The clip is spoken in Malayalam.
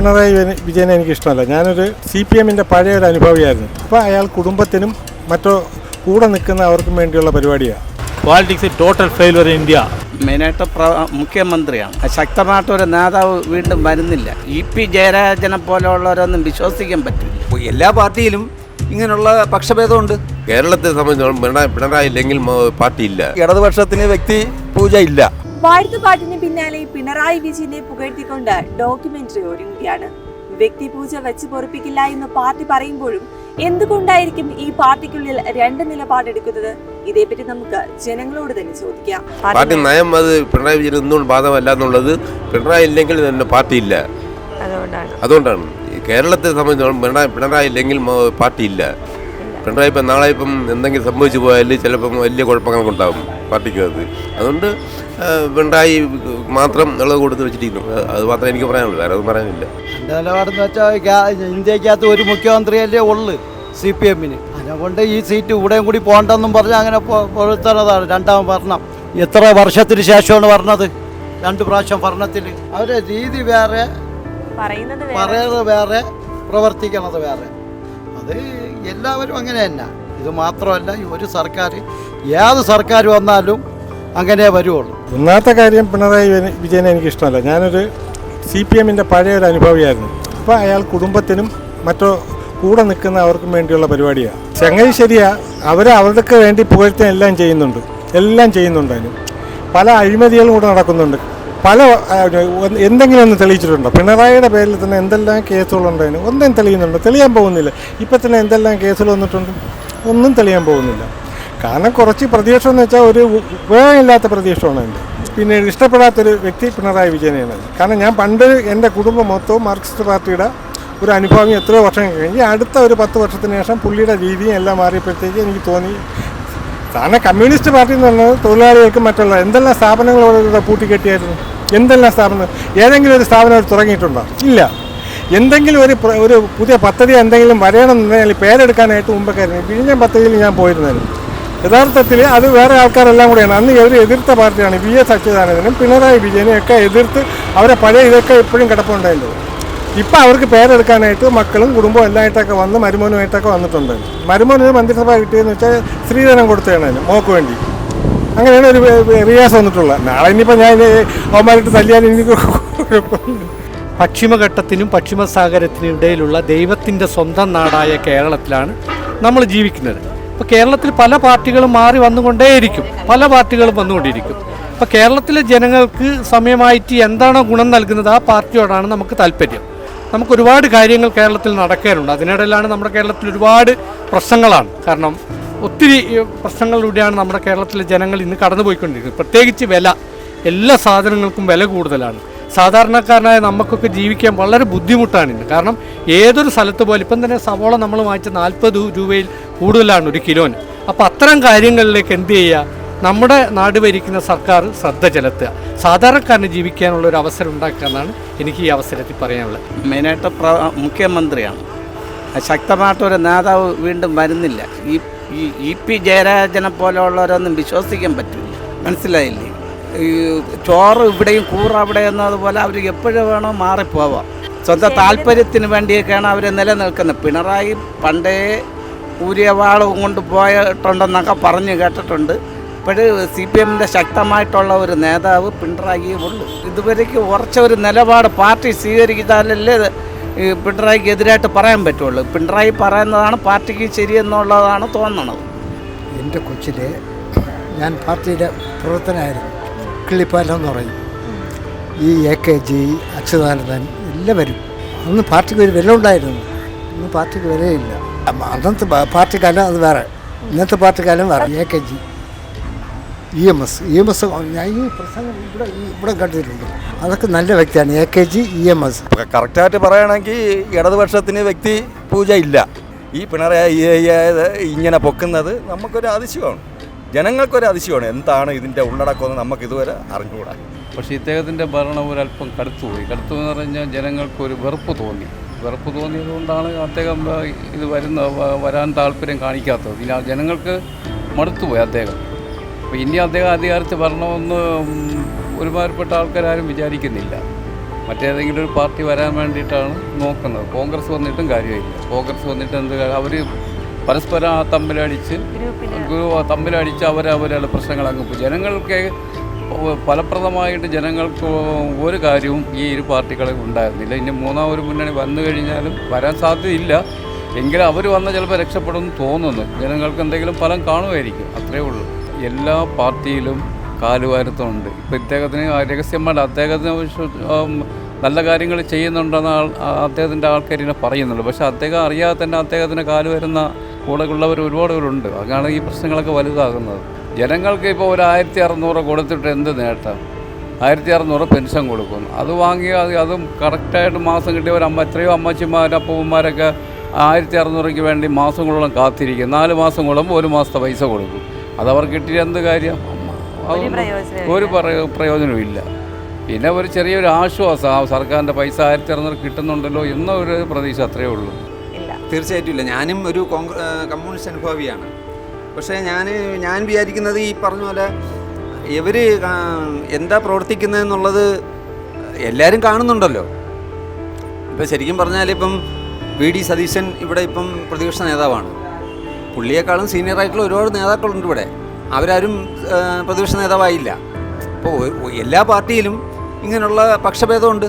പിണറായി വിജയനെ എനിക്കിഷ്ടമല്ല. ഞാനൊരു CPM-ൻ്റെ പഴയ ഒരു അനുഭവിയായിരുന്നു. ഇപ്പോൾ അയാൾ കുടുംബത്തിനും മറ്റോ കൂടെ നിൽക്കുന്ന അവർക്കും വേണ്ടിയുള്ള പരിപാടിയാണ്. Politics total failure in India. മെയിനായിട്ട് മുഖ്യമന്ത്രിയാണ്. ശക്തമായിട്ടൊരു നേതാവ് വീണ്ടും വരുന്നില്ല. EP ജയരാജനെ പോലെയുള്ളവരൊന്നും വിശ്വസിക്കാൻ പറ്റില്ല. എല്ലാ പാർട്ടിയിലും ഇങ്ങനെയുള്ള പക്ഷഭേദമുണ്ട്. കേരളത്തെ സംബന്ധിച്ചോളം പിണറായി ഇല്ലെങ്കിൽ പാർട്ടിയില്ല. ഇടതുപക്ഷത്തിന് വ്യക്തി പൂജ ഇല്ല. വാഴ്ത്തുപാട്ടിന് പിന്നാലെ പിണറായി വിജയനെ പുകഴ്ത്തിക്കൊണ്ട് ഡോക്യുമെന്ററി ഒരുങ്ങുകയാണ്. വ്യക്തിപൂജ വെച്ച് പൊറിപ്പിക്കില്ല എന്ന് പാർട്ടി പറയുമ്പോഴും എന്തുകൊണ്ടായിരിക്കും ഈ പാർട്ടിക്കുള്ളിൽ രണ്ട് നിലപാടെടുക്കുന്നത്? ഇതേപ്പറ്റി നമുക്ക് ജനങ്ങളോട് തന്നെ ചോദിക്കാം. പാർട്ടി നയം അത് പിണറായി വിജയൻ ഒന്നും ബാധകമല്ല എന്നുള്ളത്. പിണറായി ഇല്ലെങ്കിൽ തന്നെ പാർട്ടിയില്ല. അതുകൊണ്ടാണ് കേരളത്തെ സംബന്ധിച്ചോളം പിണറായി ഇല്ലെങ്കിൽ പാർട്ടിയില്ല. പിണറായി ഇപ്പം നാളെ എന്തെങ്കിലും സംഭവിച്ചു പോയാൽ ചിലപ്പം വലിയ കുഴപ്പങ്ങളൊക്കെ ഉണ്ടാകും പാർട്ടിക്കകത്ത്. അതുകൊണ്ട് പിണറായി മാത്രം ഉള്ളത് കൊടുത്ത് വെച്ചിരിക്കുന്നു. അത് മാത്രമേ എനിക്ക് പറയാനുള്ളൂ, വേറെ ഒന്നും പറയാനില്ല. എൻ്റെ നിലപാടെന്ന് വെച്ചാൽ ഇന്ത്യക്കകത്ത് ഒരു മുഖ്യമന്ത്രിയല്ലേ ഉള്ളു CPM-ന്. അതുകൊണ്ട് ഈ സീറ്റ് ഇവിടെയും കൂടി പോകണ്ടെന്നും പറഞ്ഞ് അങ്ങനെ പൊഴുത്തതാണ്. രണ്ടാം ഭരണം എത്ര വർഷത്തിന് ശേഷമാണ് പറഞ്ഞത്? 2 പ്രാവശ്യം ഭരണത്തിൽ അവരുടെ രീതി വേറെ, പറയുന്നത് വേറെ, പ്രവർത്തിക്കണത് വേറെ. അത് എല്ലാവരും അങ്ങനെ തന്നെ. ഇത് മാത്രമല്ല, ഈ ഒരു സർക്കാർ ഏത് സർക്കാർ വന്നാലും അങ്ങനെ വരുള്ളൂ. ഒന്നാമത്തെ കാര്യം, പിണറായി വിജയനെ എനിക്കിഷ്ടമല്ല. ഞാനൊരു CPM-ൻ്റെ പഴയ ഒരു അനുഭവിയായിരുന്നു. ഇപ്പോൾ അയാൾ കുടുംബത്തിനും മറ്റോ കൂടെ നിൽക്കുന്ന അവർക്കും വേണ്ടിയുള്ള പരിപാടിയാണ്. ചങ്ങായി ശരിയാ, അവർക്ക് വേണ്ടി പുകഴ്ത്താൻ എല്ലാം ചെയ്യുന്നുണ്ട്. അതിന് പല അഴിമതികളും കൂടെ നടക്കുന്നുണ്ട്. എന്തെങ്കിലും ഒന്ന് തെളിയിച്ചിട്ടുണ്ടോ? പിണറായിയുടെ പേരിൽ തന്നെ എന്തെല്ലാം കേസുകളുണ്ടായിരുന്നു, ഒന്നും തെളിയാൻ പോകുന്നില്ല. ഇപ്പം തന്നെ എന്തെല്ലാം കേസുകൾ വന്നിട്ടുണ്ട്, ഒന്നും തെളിയാൻ പോകുന്നില്ല. കാരണം കുറച്ച് പ്രതീക്ഷ എന്ന് വെച്ചാൽ ഒരു ഉപയോഗമില്ലാത്ത പ്രതീക്ഷമാണ് എൻ്റെ. പിന്നെ ഇഷ്ടപ്പെടാത്തൊരു വ്യക്തി പിണറായി വിജയനെയാണ്. കാരണം ഞാൻ പണ്ട് എൻ്റെ കുടുംബം മൊത്തവും മാർക്സിസ്റ്റ് പാർട്ടിയുടെ ഒരു അനുഭവം എത്രയോ വർഷം കഴിഞ്ഞ് അടുത്ത ഒരു 10 വർഷത്തിന് ശേഷം പുള്ളിയുടെ രീതിയും എല്ലാം മാറിയപ്പോഴത്തേക്ക് എനിക്ക് തോന്നി, കാരണം കമ്മ്യൂണിസ്റ്റ് പാർട്ടി എന്ന് പറഞ്ഞാൽ തൊഴിലാളികൾക്കും മറ്റുള്ള എന്തെല്ലാം സ്ഥാപനങ്ങളോട് പൂട്ടിക്കെട്ടിയായിരുന്നു. എന്തെല്ലാം സ്ഥാപനം, ഏതെങ്കിലും ഒരു സ്ഥാപനം അവർ തുടങ്ങിയിട്ടുണ്ടോ? ഇല്ല. എന്തെങ്കിലും ഒരു പുതിയ പദ്ധതി എന്തെങ്കിലും വരണമെന്നുണ്ടെങ്കിൽ പേരെടുക്കാനായിട്ട് മുമ്പൊക്കെയായിരുന്നു. വിഴിഞ്ഞം പദ്ധതിയിൽ ഞാൻ പോയിരുന്നായിരുന്നു. യഥാർത്ഥത്തിൽ അത് വേറെ ആൾക്കാരെല്ലാം കൂടെയാണ്. അന്ന് ഇവർ എതിർത്ത പാർട്ടിയാണ്. VS അച്യുതാനന്ദനും പിണറായി വിജയനും ഒക്കെ എതിർത്ത് അവരെ പഴയ ഇതൊക്കെ ഇപ്പോഴും കിടപ്പുണ്ടായല്ലോ. ഇപ്പം അവർക്ക് പേരെടുക്കാനായിട്ട് മക്കളും കുടുംബവും എല്ലായിട്ടൊക്കെ വന്ന് മരുമോനുമായിട്ടൊക്കെ വന്നിട്ടുണ്ട്. മരുമോന് മന്ത്രിസഭ കിട്ടിയെന്ന് വെച്ചാൽ ശ്രീധരൻ കൊടുത്തതാണ് അതിന് മോക്ക് വേണ്ടി. അങ്ങനെയാണ് ഒരു റിയാസ് വന്നിട്ടുള്ളത്. നാളെ ഇനിയിപ്പോൾ ഞാൻ അവന്മാരിട്ട് തല്ലിയാൽ എനിക്ക് പശ്ചിമഘട്ടത്തിനും പശ്ചിമസാഗരത്തിനും ഇടയിലുള്ള ദൈവത്തിൻ്റെ സ്വന്തം നാടായ കേരളത്തിലാണ് നമ്മൾ ജീവിക്കുന്നത്. ഇപ്പോൾ കേരളത്തിൽ പല പാർട്ടികളും മാറി വന്നുകൊണ്ടേയിരിക്കും, പല പാർട്ടികളും വന്നുകൊണ്ടിരിക്കും. അപ്പോൾ കേരളത്തിലെ ജനങ്ങൾക്ക് സമയമായിട്ട് എന്താണോ ഗുണം നൽകുന്നത് ആ പാർട്ടിയോടാണ് നമുക്ക് താല്പര്യം. നമുക്ക് ഒരുപാട് കാര്യങ്ങൾ കേരളത്തിൽ നടക്കാറുണ്ട്. അതിനിടയിലാണ് നമ്മുടെ കേരളത്തിൽ ഒരുപാട് പ്രശ്നങ്ങളാണ്. കാരണം ഒത്തിരി പ്രശ്നങ്ങളിലൂടെയാണ് നമ്മുടെ കേരളത്തിലെ ജനങ്ങൾ ഇന്ന് കടന്നുപോയിക്കൊണ്ടിരിക്കുന്നത്. പ്രത്യേകിച്ച് വില, എല്ലാ സാധനങ്ങൾക്കും വില കൂടുതലാണ്. സാധാരണക്കാരനായ നമുക്കൊക്കെ ജീവിക്കാൻ വളരെ ബുദ്ധിമുട്ടാണ് ഇന്ന്. കാരണം ഏതൊരു സ്ഥലത്ത് പോലും ഇപ്പം തന്നെ സവോള നമ്മൾ വാങ്ങിച്ച 40 രൂപയിൽ കൂടുതലാണ് ഒരു കിലോന്. അപ്പോൾ അത്തരം കാര്യങ്ങളിലേക്ക് എന്ത് ചെയ്യുക? നമ്മുടെ നാട് ഭരിക്കുന്ന സർക്കാർ ശ്രദ്ധ ചെലുത്തുക, സാധാരണക്കാരന് ജീവിക്കാനുള്ള ഒരു അവസരം ഉണ്ടാക്കുക എന്നാണ് എനിക്ക് ഈ അവസരത്തിൽ പറയാനുള്ളത്. മെയിനായിട്ട് മുഖ്യമന്ത്രിയാണ്. ശക്തമായിട്ടൊരു നേതാവ് വീണ്ടും വരുന്നില്ല. ഈ EP ജയരാജനെ പോലെയുള്ളവരൊന്നും വിശ്വസിക്കാൻ പറ്റില്ല. മനസ്സിലായില്ലേ? ഈ ചോറ് ഇവിടെയും കൂറ് അവിടെ എന്നതുപോലെ അവർ എപ്പോഴും വേണോ മാറിപ്പോവാം. സ്വന്തം താല്പര്യത്തിന് വേണ്ടിയൊക്കെയാണ് അവർ നിലനിൽക്കുന്നത്. പിണറായി പണ്ടേ ഊരിയ വാളും കൊണ്ട് പോയിട്ടുണ്ടെന്നൊക്കെ പറഞ്ഞു കേട്ടിട്ടുണ്ട്. ഇപ്പോഴും CPM-ൻ്റെ ശക്തമായിട്ടുള്ള ഒരു നേതാവ് പിണറായിയേ ഉള്ളൂ. ഇതുവരേക്ക് ഉറച്ച ഒരു നിലപാട് പാർട്ടി സ്വീകരിച്ചാലല്ലേ പിണറായിക്ക് എതിരായിട്ട് പറയാൻ പറ്റുള്ളൂ. പിണറായി പറയുന്നതാണ് പാർട്ടിക്ക് ശരിയെന്നുള്ളതാണ് തോന്നണത്. എൻ്റെ കൊച്ചിലെ ഞാൻ പാർട്ടിയുടെ പ്രവർത്തനമായിരുന്നു. കിള്ളിപ്പാലം എന്ന് പറയും. ഈ AKG, അച്യുതാനന്ദൻ എല്ലാവരും. അന്ന് പാർട്ടിക്ക് ഒരു വില ഉണ്ടായിരുന്നു. ഇന്ന് പാർട്ടിക്ക് വിലയില്ല. അന്നത്തെ പാർട്ടിക്കാലം അത് വേറെ, ഇന്നത്തെ പാർട്ടിക്കാലം വേറെ. AKG, EMS ഞാൻ ഈ പ്രസംഗം ഇവിടെ കണ്ടിട്ടുണ്ട്. അതൊക്കെ നല്ല വ്യക്തിയാണ്. AKG, EMS. കറക്റ്റായിട്ട് പറയുകയാണെങ്കിൽ ഇടതുപക്ഷത്തിന് വ്യക്തി പൂജ ഇല്ല. ഈ പിണറായി ഇങ്ങനെ പൊക്കുന്നത് നമുക്കൊരു അതിശയമാണ്, ജനങ്ങൾക്കൊരു അതിശയമാണ്. എന്താണ് ഇതിൻ്റെ ഉള്ളടക്കമെന്ന് നമുക്ക് ഇതുവരെ അറിഞ്ഞുകൂടാ. പക്ഷേ ഇദ്ദേഹത്തിൻ്റെ ഭരണം ഒരല്പം കടുത്തുപോയി. കടുത്തു എന്ന് പറഞ്ഞാൽ ജനങ്ങൾക്കൊരു വെറുപ്പ് തോന്നിയതുകൊണ്ടാണ് അദ്ദേഹം ഇത് വരാൻ താല്പര്യം കാണിക്കാത്തത്. പിന്നെ ജനങ്ങൾക്ക് മടുത്തുപോയി അദ്ദേഹം. അപ്പോൾ ഇനി അദ്ദേഹം അധികാരത്തിൽ വരണമെന്ന് ഒരുമാതിരിപ്പെട്ട ആൾക്കാരും വിചാരിക്കുന്നില്ല. മറ്റേതെങ്കിലും ഒരു പാർട്ടി വരാൻ വേണ്ടിയിട്ടാണ് നോക്കുന്നത്. കോൺഗ്രസ് വന്നിട്ടും കാര്യമില്ല. കോൺഗ്രസ് വന്നിട്ട് അവർ പരസ്പരം തമ്മിലടിച്ച് അവരവരുടെ പ്രശ്നങ്ങൾ അങ്ങ് പോകും. ജനങ്ങൾക്ക് ഫലപ്രദമായിട്ട് ജനങ്ങൾക്ക് ഒരു കാര്യവും ഈ ഇരു പാർട്ടികളെ ഉണ്ടായിരുന്നില്ല. ഇനി മൂന്നാമൊരു മുന്നണി വന്നു കഴിഞ്ഞാലും വരാൻ സാധ്യതയില്ല. എങ്കിലും അവർ വന്നാൽ ചിലപ്പോൾ രക്ഷപ്പെടുമെന്ന് തോന്നുന്നു. ജനങ്ങൾക്ക് എന്തെങ്കിലും ഫലം കാണുമായിരിക്കും, അത്രയേ ഉള്ളൂ. എല്ലാ പാർട്ടിയിലും കാലുവാരത്തുണ്ട്. ഇപ്പോൾ ഇദ്ദേഹത്തിന് രഹസ്യമായിട്ട് അദ്ദേഹത്തിന് നല്ല കാര്യങ്ങൾ ചെയ്യുന്നുണ്ടെന്ന് അദ്ദേഹത്തിൻ്റെ ആൾക്കാരിനെ പറയുന്നുള്ളൂ. പക്ഷേ അദ്ദേഹം അറിയാതെ തന്നെ അദ്ദേഹത്തിന് കാലുവരുന്ന കൂടെയുള്ളവർ ഒരുപാട് പേരുണ്ട്. അതാണ് ഈ പ്രശ്നങ്ങളൊക്കെ വലുതാകുന്നത്. ജനങ്ങൾക്ക് ഇപ്പോൾ ഒരു 1600 കൊടുത്തിട്ട് എന്ത് നേട്ടം? 1600 പെൻഷൻ കൊടുക്കുന്നു. അത് വാങ്ങി അതും കറക്റ്റായിട്ട് മാസം കിട്ടിയവർ എത്രയോ അമ്മച്ചിമാർ അപ്പൂമ്മമാരൊക്കെ 1600 വേണ്ടി മാസങ്ങളോളം കാത്തിരിക്കും. 4 മാസം കൂടുമ്പോൾ 1 മാസത്തെ പൈസ കൊടുക്കും. അതവർ കിട്ടിയ എന്ത് കാര്യം? ഒരു പ്രയോജനവും ഇല്ല. പിന്നെ ഒരു ചെറിയൊരു ആശ്വാസം, ആ സർക്കാരിൻ്റെ പൈസ 1600 കിട്ടുന്നുണ്ടല്ലോ എന്നൊരു പ്രതീക്ഷ, അത്രയേ ഉള്ളൂ. തീർച്ചയായിട്ടും ഇല്ല. ഞാനും ഒരു കമ്മ്യൂണിസ്റ്റ് അനുഭാവിയാണ്. പക്ഷേ ഞാൻ വിചാരിക്കുന്നത് ഈ പറഞ്ഞ പോലെ ഇവർ എന്താ പ്രവർത്തിക്കുന്നതെന്നുള്ളത് എല്ലാവരും കാണുന്നുണ്ടല്ലോ. ഇപ്പം ശരിക്കും പറഞ്ഞാൽ ഇപ്പം വി ഡി സതീശൻ ഇവിടെ ഇപ്പം പ്രതിപക്ഷ നേതാവാണ്. പുള്ളിയേക്കാളും സീനിയറായിട്ടുള്ള ഒരുപാട് നേതാക്കളുണ്ട് ഇവിടെ. അവരാരും പ്രതിപക്ഷ നേതാവായില്ല. അപ്പോൾ എല്ലാ പാർട്ടിയിലും ഇങ്ങനെയുള്ള പക്ഷഭേദമുണ്ട്.